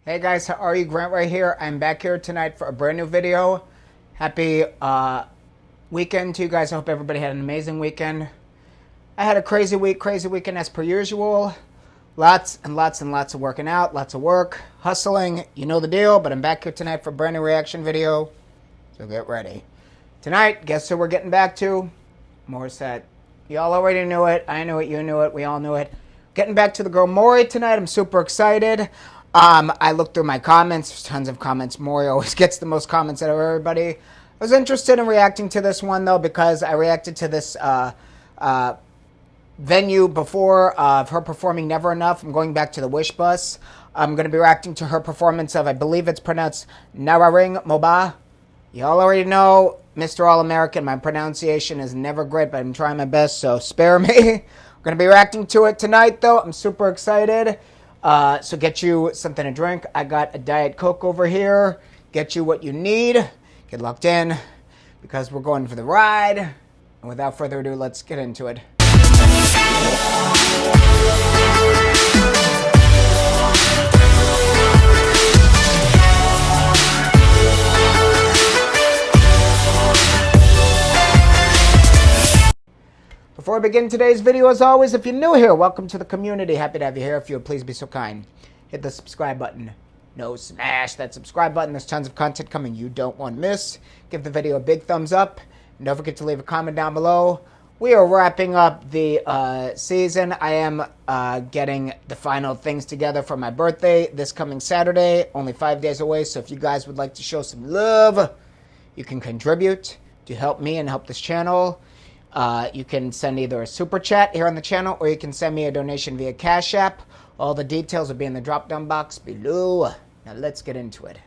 Hey guys, how are you? Grant right here. I'm back here tonight for a brand new video. Happy weekend to you guys. I hope everybody had an amazing weekend. I had a crazy weekend as per usual. Lots and lots of working out, lots of work, hustling, you know the deal, but I'm back here tonight for a brand new reaction video. So get ready. Tonight, guess who we're getting back to? Morissette. Y'all already knew it. I knew it, you knew it, we all knew it. Getting back to the girl Maury tonight. I'm super excited. I looked through my comments. There's tons of comments. Maury always gets the most comments out of everybody. I was interested in reacting to this one, though, because I reacted to this venue before of her performing Never Enough. I'm going back to the Wish Bus. I'm going to be reacting to her performance of, I believe it's pronounced Naririnig. Y'all already know, Mr. All-American, my pronunciation is never great, but I'm trying my best, so spare me. We're going to be reacting to it tonight, though. I'm super excited. So get you something to drink. I got a Diet Coke over here. Get you what you need. Get locked in because we're going for the ride. And without further ado, let's get into it. Before we begin today's video, as always, if you're new here, welcome to the community. Happy to have you here. If you would please be so kind, hit the subscribe button. No, smash that subscribe button. There's tons of content coming you don't want to miss. Give the video a big thumbs up. And don't forget to leave a comment down below. We are wrapping up the season. I am getting the final things together for my birthday this coming Saturday. Only 5 days away. So if you guys would like to show some love, you can contribute to help me and help this channel. You can send either a super chat here on the channel, or you can send me a donation via Cash App. All the details will be in the drop down box below. Now let's get into it.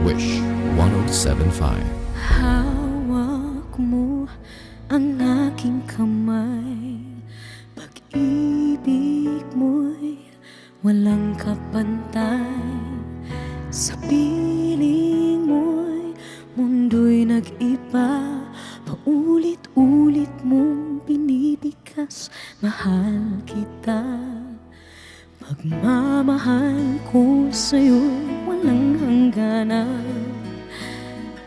Wish 1075. Hawak mo ang aking kamay, pag-ibig mo'y walang kapantay. Sa piling mo'y mundo'y nag-iba, paulit-ulit mong binibigkas. Mahal kita, pagmamahal ko sa'yo'y walang hangganan.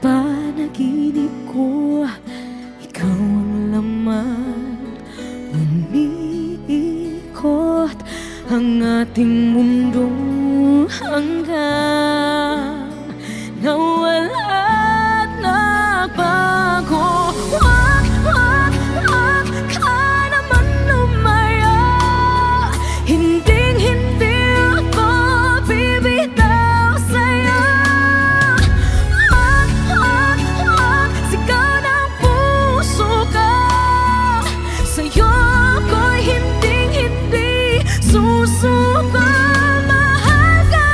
Panaginip ko, ikaw ang laman. Umiikot ang ating mundo hanggang nawala at nagbago. Wag ka naman lumaya. Hinding-hindi ako bibitaw sa'yo. Sigaw ng puso ka. Sa'yo ako'y hinding-hindi susuko. Mahal ka.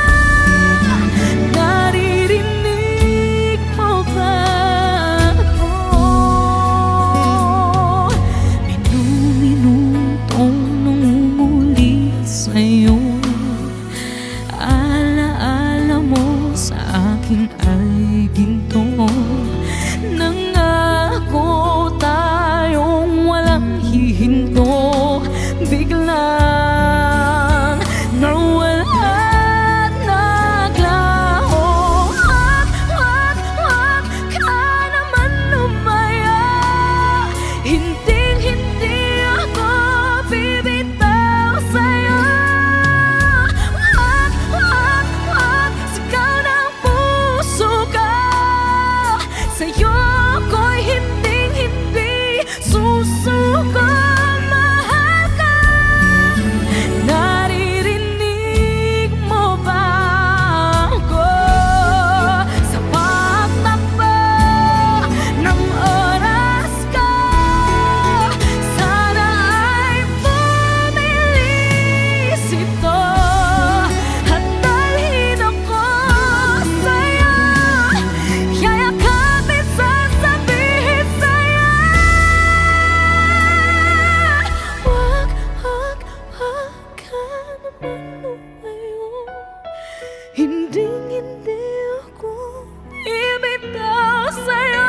hindi ako ibitaw sa'yo.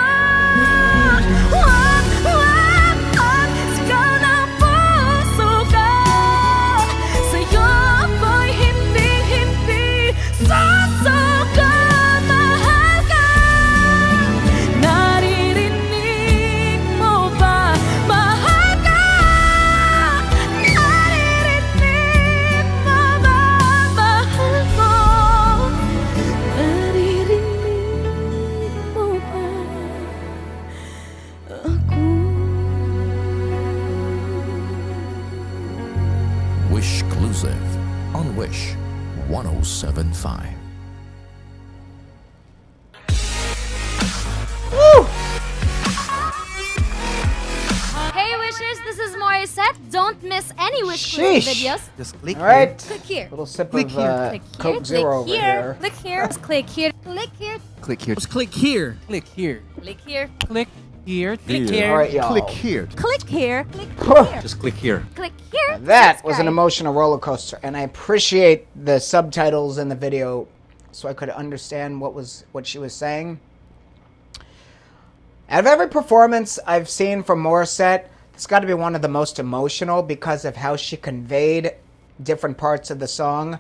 Wag, wag, wag, sigaw ng puso ka. Sa'yo ako'y hindi, hindi susuko. Mahal ka. Naririnig mo ba? Mahal ka. Naririnig mo ba? Mahal ko. Naririnig mo ba ako? Wish Exclusive on Wish 1075. Hey Wishers, this is Morissette. Don't miss any Wish Exclusive Sheesh. videos. Just click All right. Click here. Little sip Click of here. Click here. Coke Zero over click here. here. Click here. Click here. Click here. Click here. Just click here. Click here. Click here. Click here. Click All right, y'all. Click here. Click here. Click here. Just click here. Click here. That was an Subscribe. emotional roller coaster, and I appreciate the subtitles in the video so I could understand what she was saying. Out of every performance I've seen from Morissette, it's got to be one of the most emotional because of how she conveyed different parts of the song.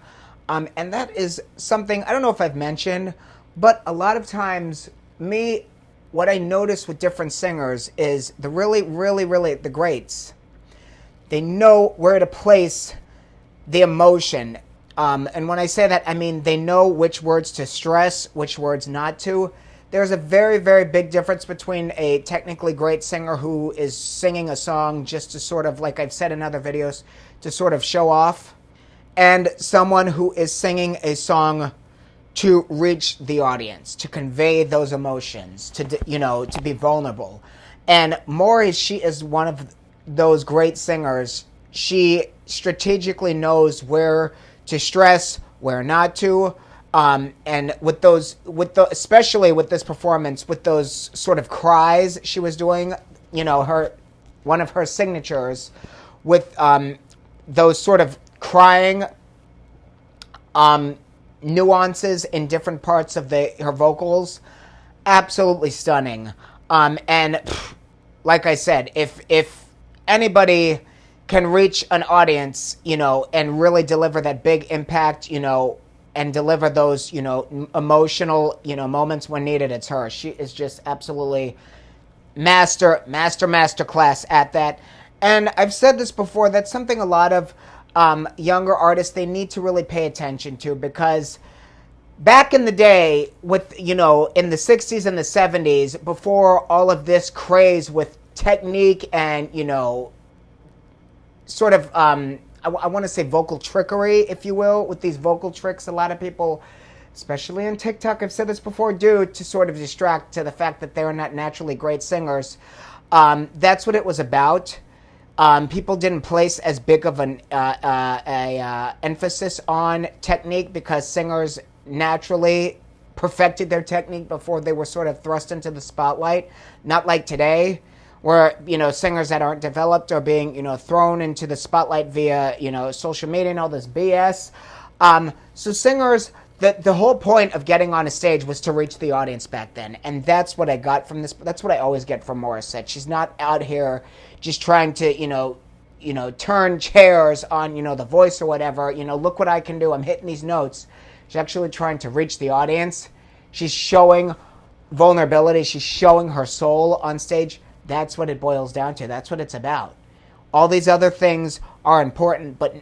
And that is something, I don't know if I've mentioned, but a lot of times, what I notice with different singers is the the greats, they know where to place the emotion. And when I say that, I mean they know which words to stress, which words not to. There's a very, very big difference between a technically great singer who is singing a song just to sort of, like I've said in other videos, to sort of show off, and someone who is singing a song to reach the audience, to convey those emotions, to be vulnerable. And Maury, she is one of those great singers. She strategically knows where to stress, where not to. And especially with this performance, with those sort of cries she was doing, one of her signatures, with those sort of crying nuances in different parts of her vocals, absolutely stunning. And like I said, if anybody can reach an audience, and really deliver that big impact, and deliver those, emotional, moments when needed, it's her. She is just absolutely master class at that. And I've said this before, that's something a lot of younger artists, they need to really pay attention to, because back in the day, with, in the 60s and the 70s, before all of this craze with technique and, sort of, I want to say vocal trickery, if you will, with these vocal tricks a lot of people, especially on TikTok, I've said this before, do to sort of distract to the fact that they're not naturally great singers. That's what it was about. People didn't place as big of an emphasis on technique because singers naturally perfected their technique before they were sort of thrust into the spotlight. Not like today, where, singers that aren't developed are being, thrown into the spotlight via, social media and all this BS. So singers, the whole point of getting on a stage was to reach the audience back then. And that's what I got from this. That's what I always get from Morissette. She's not out here just trying to, turn chairs on, The Voice or whatever. Look what I can do. I'm hitting these notes. She's actually trying to reach the audience. She's showing vulnerability. She's showing her soul on stage. That's what it boils down to. That's what it's about. All these other things are important, but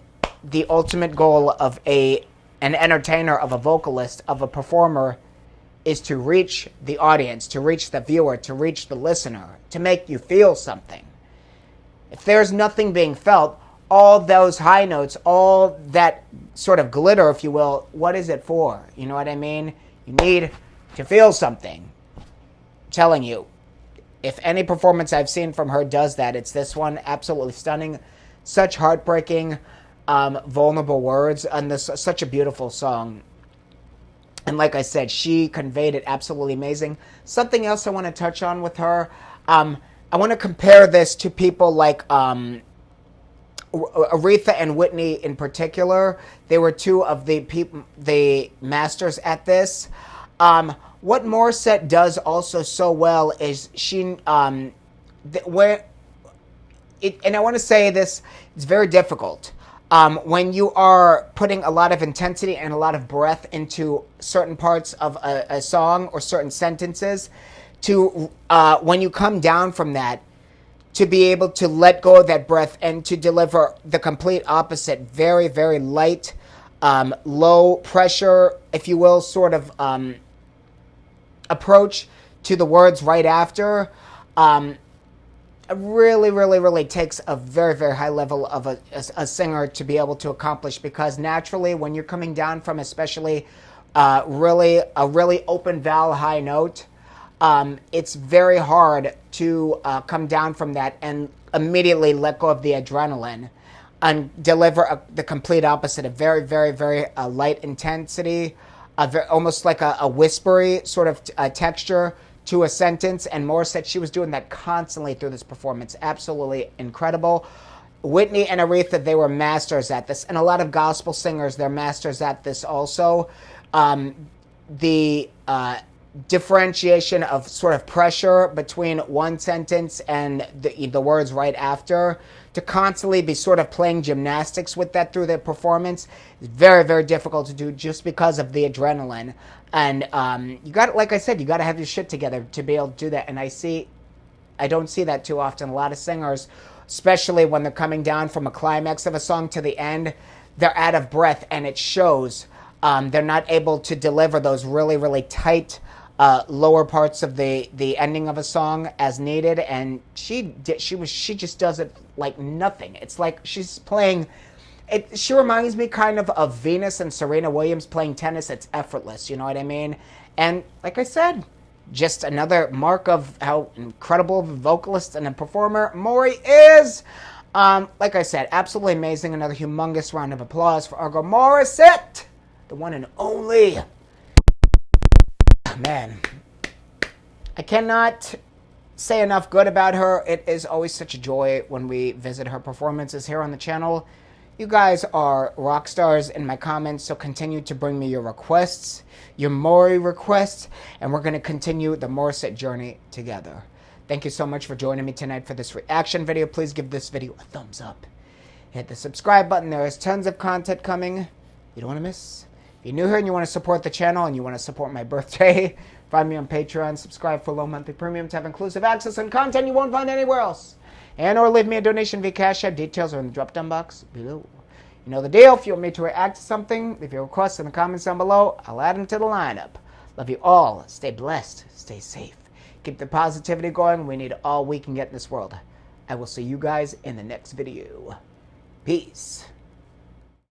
the ultimate goal of an entertainer, of a vocalist, of a performer, is to reach the audience, to reach the viewer, to reach the listener, to make you feel something. If there's nothing being felt, all those high notes, all that sort of glitter, if you will, what is it for? You know what I mean? You need to feel something. I'm telling you. If any performance I've seen from her does that, it's this one. Absolutely stunning. Such heartbreaking, vulnerable words, and this such a beautiful song. And like I said, she conveyed it absolutely amazing. Something else I want to touch on with her, I want to compare this to people like Aretha and Whitney in particular, they were two of the masters at this. What Morissette does also so well is she, and I want to say this, it's very difficult. When you are putting a lot of intensity and a lot of breath into certain parts of a song or certain sentences, to when you come down from that, to be able to let go of that breath and to deliver the complete opposite, very, very light, low pressure, if you will, sort of approach to the words right after, really, really, really takes a very, very high level of a singer to be able to accomplish, because naturally when you're coming down from especially a really open vowel high note, it's very hard to come down from that and immediately let go of the adrenaline and deliver the complete opposite, a very, very, very light intensity, almost like a whispery sort of texture to a sentence. And Morissette, she was doing that constantly through this performance. Absolutely incredible. Whitney and Aretha, they were masters at this. And a lot of gospel singers, they're masters at this also. The differentiation of sort of pressure between one sentence and the words right after, to constantly be sort of playing gymnastics with that through their performance is very, very difficult to do, just because of the adrenaline. And you got, like I said, you got to have your shit together to be able to do that. And I don't see that too often. A lot of singers, especially when they're coming down from a climax of a song to the end, they're out of breath, and it shows. They're not able to deliver those really, really tight lower parts of the ending of a song as needed, and she just does it like nothing. It's like she's playing it. She reminds me kind of Venus and Serena Williams playing tennis. It's effortless, you know what I mean? And like I said, just another mark of how incredible of a vocalist and a performer Maury is. Like I said, absolutely amazing. Another humongous round of applause for Argo Morissette, the one and only. Man, I cannot say enough good about her. It is always such a joy when we visit her performances here on the channel. You guys are rock stars in my comments, so continue to bring me your requests, your Maury requests, and we're going to continue the Morissette journey together. Thank you so much for joining me tonight for this reaction video. Please give this video a thumbs up. Hit the subscribe button. There is tons of content coming you don't want to miss. If you're new here and you want to support the channel and you want to support my birthday, find me on Patreon, subscribe for low monthly premium to have inclusive access and content you won't find anywhere else. And or leave me a donation via Cash App. Details are in the drop-down box below. You know the deal. If you want me to react to something, leave your requests in the comments down below. I'll add them to the lineup. Love you all. Stay blessed. Stay safe. Keep the positivity going. We need all we can get in this world. I will see you guys in the next video. Peace.